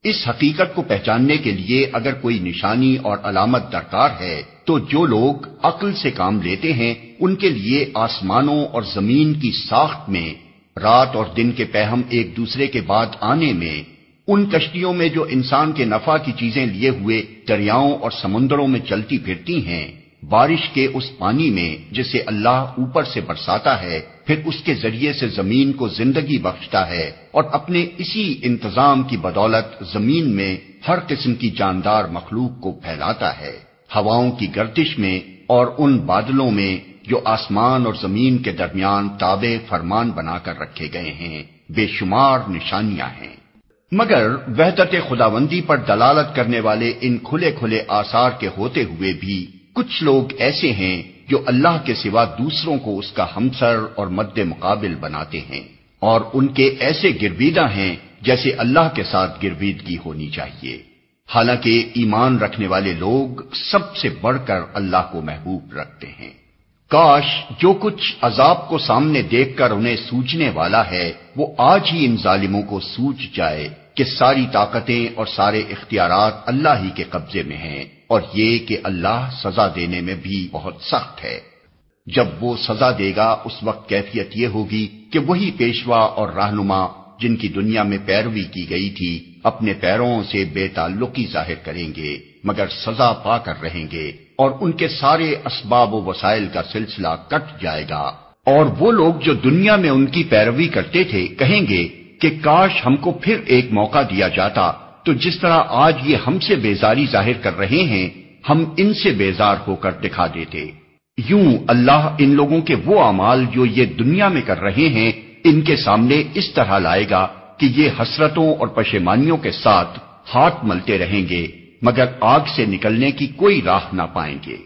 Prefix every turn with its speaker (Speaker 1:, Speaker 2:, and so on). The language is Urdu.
Speaker 1: اس حقیقت کو پہچاننے کے لیے اگر کوئی نشانی اور علامت درکار ہے تو جو لوگ عقل سے کام لیتے ہیں ان کے لیے آسمانوں اور زمین کی ساخت میں، رات اور دن کے پہم ایک دوسرے کے بعد آنے میں، ان کشتیوں میں جو انسان کے نفع کی چیزیں لیے ہوئے دریاؤں اور سمندروں میں چلتی پھرتی ہیں، بارش کے اس پانی میں جسے اللہ اوپر سے برساتا ہے، پھر اس کے ذریعے سے زمین کو زندگی بخشتا ہے اور اپنے اسی انتظام کی بدولت زمین میں ہر قسم کی جاندار مخلوق کو پھیلاتا ہے، ہواؤں کی گردش میں اور ان بادلوں میں جو آسمان اور زمین کے درمیان تابع فرمان بنا کر رکھے گئے ہیں، بے شمار نشانیاں ہیں۔ مگر وحدت خداوندی پر دلالت کرنے والے ان کھلے کھلے آثار کے ہوتے ہوئے بھی کچھ لوگ ایسے ہیں جو اللہ کے سوا دوسروں کو اس کا ہمسر اور مد مقابل بناتے ہیں، اور ان کے ایسے گرویدہ ہیں جیسے اللہ کے ساتھ گرویدگی ہونی چاہیے، حالانکہ ایمان رکھنے والے لوگ سب سے بڑھ کر اللہ کو محبوب رکھتے ہیں۔ کاش جو کچھ عذاب کو سامنے دیکھ کر انہیں سوچنے والا ہے وہ آج ہی ان ظالموں کو سوچ جائے کہ ساری طاقتیں اور سارے اختیارات اللہ ہی کے قبضے میں ہیں، اور یہ کہ اللہ سزا دینے میں بھی بہت سخت ہے۔ جب وہ سزا دے گا اس وقت کیفیت یہ ہوگی کہ وہی پیشوا اور رہنما جن کی دنیا میں پیروی کی گئی تھی اپنے پیروں سے بے تعلقی ظاہر کریں گے، مگر سزا پا کر رہیں گے، اور ان کے سارے اسباب و وسائل کا سلسلہ کٹ جائے گا۔ اور وہ لوگ جو دنیا میں ان کی پیروی کرتے تھے کہیں گے کہ کاش ہم کو پھر ایک موقع دیا جاتا تو جس طرح آج یہ ہم سے بیزاری ظاہر کر رہے ہیں ہم ان سے بیزار ہو کر دکھا دیتے۔ یوں اللہ ان لوگوں کے وہ اعمال جو یہ دنیا میں کر رہے ہیں ان کے سامنے اس طرح لائے گا کہ یہ حسرتوں اور پشیمانیوں کے ساتھ ہاتھ ملتے رہیں گے، مگر آگ سے نکلنے کی کوئی راہ نہ پائیں گے۔